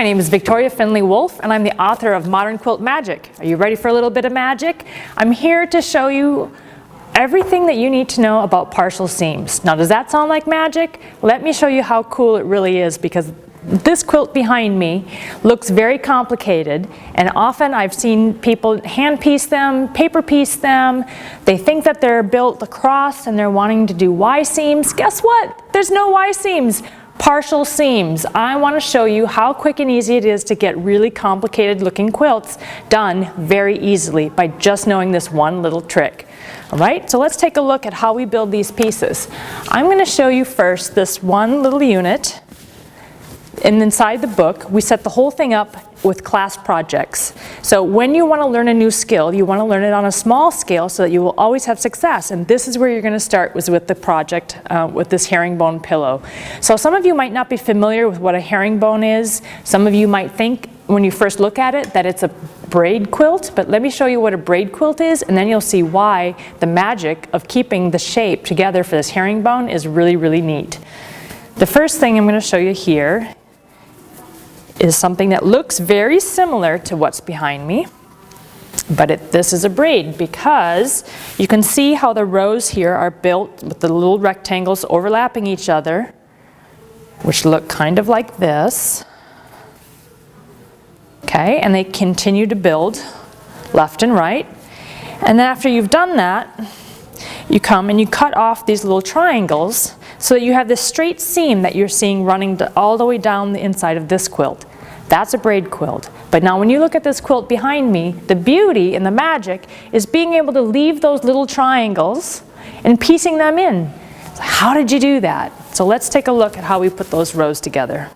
my name is Victoria Findlay Wolfe, and I'm the author of Modern Quilt Magic. Are you ready for a little bit of magic? I'm here to show you everything that you need to know about partial seams. Now, does that sound like magic? Let me show you how cool it really is, because this quilt behind me looks very complicated, and often I've seen people hand piece them, paper piece them. They think that they're built across and they're wanting to do Y seams. Guess what? There's no Y seams. Partial seams. I want to show you how quick and easy it is to get really complicated looking quilts done very easily by just knowing this one little trick. Alright, so let's take a look at how we build these pieces. I'm going to show you first this one little unit, and inside the book we set the whole thing up with class projects. So when you want to learn a new skill, you want to learn it on a small scale so that you will always have success. And this is where you're going to start, was with the project with this herringbone pillow. So some of you might not be familiar with what a herringbone is. Some of you might think when you first look at it that it's a braid quilt, but let me show you what a braid quilt is, and then you'll see why the magic of keeping the shape together for this herringbone is really, really neat. The first thing I'm going to show you here is something that looks very similar to what's behind me, but this is a braid, because you can see how the rows here are built with the little rectangles overlapping each other, which look kind of like this. Okay, and they continue to build left and right. And then after you've done that, you come and you cut off these little triangles so that you have this straight seam that you're seeing running all the way down the inside of this quilt. That's a braid quilt. But now when you look at this quilt behind me, the beauty and the magic is being able to leave those little triangles and piecing them in. So how did you do that? So let's take a look at how we put those rows together.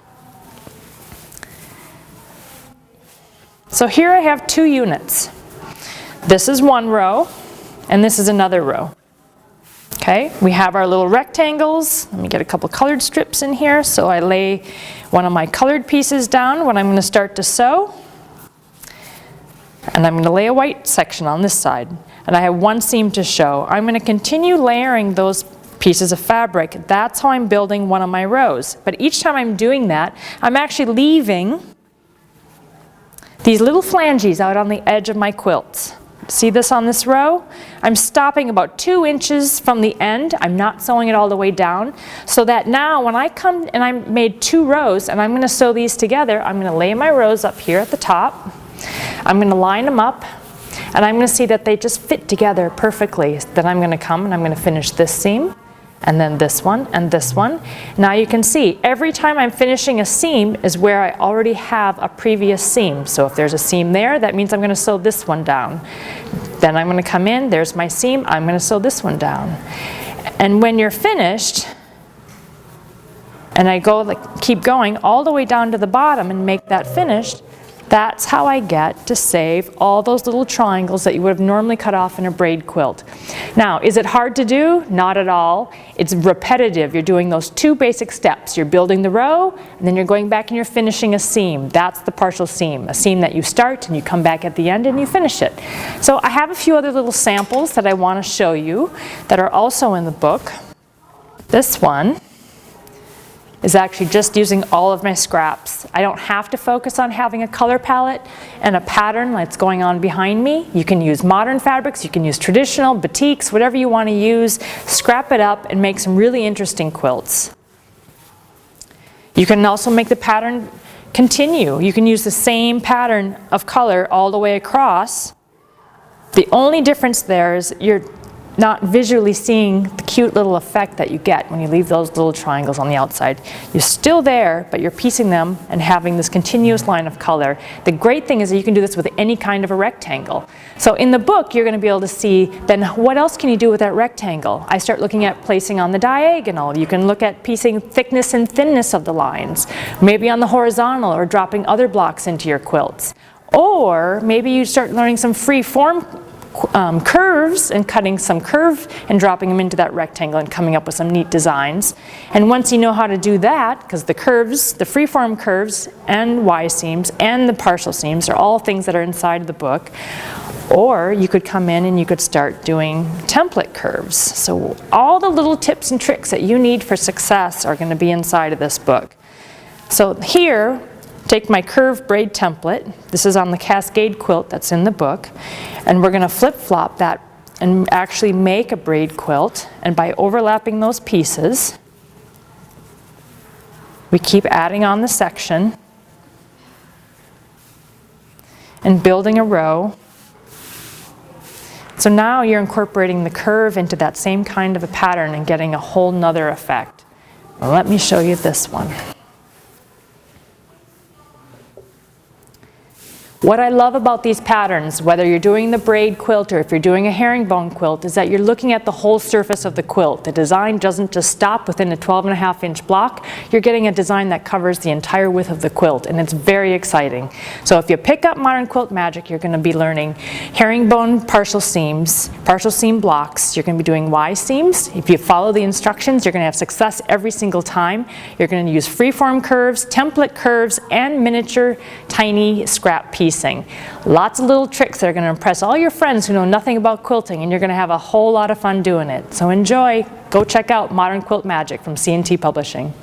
So here I have two units. This is one row, and this is another row. Okay, we have our little rectangles. Let me get a couple colored strips in here. So I lay one of my colored pieces down when I'm going to start to sew. And I'm going to lay a white section on this side. And I have one seam to show. I'm going to continue layering those pieces of fabric. That's how I'm building one of my rows. But each time I'm doing that, I'm actually leaving these little flanges out on the edge of my quilts. See this on this row? I'm stopping about 2 inches from the end. I'm not sewing it all the way down, so that now when I come and I made 2 rows and I'm going to sew these together, I'm going to lay my rows up here at the top. I'm going to line them up, and I'm going to see that they just fit together perfectly. Then I'm going to come and I'm going to finish this seam, and then this one, and this one. Now you can see every time I'm finishing a seam is where I already have a previous seam. So if there's a seam there, that means I'm going to sew this one down. Then I'm going to come in, there's my seam, I'm going to sew this one down. And when you're finished, and I go keep going all the way down to the bottom and make that finished, that's how I get to save all those little triangles that you would have normally cut off in a braid quilt. Now, is it hard to do? Not at all. It's repetitive. You're doing those 2 basic steps. You're building the row, and then you're going back and you're finishing a seam. That's the partial seam, a seam that you start and you come back at the end and you finish it. So I have a few other little samples that I want to show you that are also in the book. This one is actually just using all of my scraps. I don't have to focus on having a color palette and a pattern that's going on behind me. You can use modern fabrics, you can use traditional, batiks, whatever you want to use. Scrap it up and make some really interesting quilts. You can also make the pattern continue. You can use the same pattern of color all the way across. The only difference there is you're not visually seeing the cute little effect that you get when you leave those little triangles on the outside. You're still there, but you're piecing them and having this continuous line of color. The great thing is that you can do this with any kind of a rectangle. So in the book, you're going to be able to see then what else can you do with that rectangle. I start looking at placing on the diagonal. You can look at piecing thickness and thinness of the lines. Maybe on the horizontal, or dropping other blocks into your quilts. Or maybe you start learning some free form curves and cutting some curve and dropping them into that rectangle and coming up with some neat designs. And once you know how to do that, because the curves, the freeform curves and Y seams and the partial seams are all things that are inside of the book. Or you could come in and you could start doing template curves. So all the little tips and tricks that you need for success are going to be inside of this book. So here take my curved braid template, this is on the Cascade quilt that's in the book, and we're going to flip-flop that and actually make a braid quilt. And by overlapping those pieces, we keep adding on the section and building a row. So now you're incorporating the curve into that same kind of a pattern and getting a whole nother effect. Well, let me show you this one. What I love about these patterns, whether you're doing the braid quilt or if you're doing a herringbone quilt, is that you're looking at the whole surface of the quilt. The design doesn't just stop within a 12.5-inch block. You're getting a design that covers the entire width of the quilt, and it's very exciting. So if you pick up Modern Quilt Magic, you're going to be learning herringbone partial seams, partial seam blocks. You're going to be doing Y seams. If you follow the instructions, you're going to have success every single time. You're going to use freeform curves, template curves, and miniature tiny scrap piecing. Lots of little tricks that are going to impress all your friends who know nothing about quilting, and you're going to have a whole lot of fun doing it. So enjoy. Go check out Modern Quilt Magic from C&T Publishing.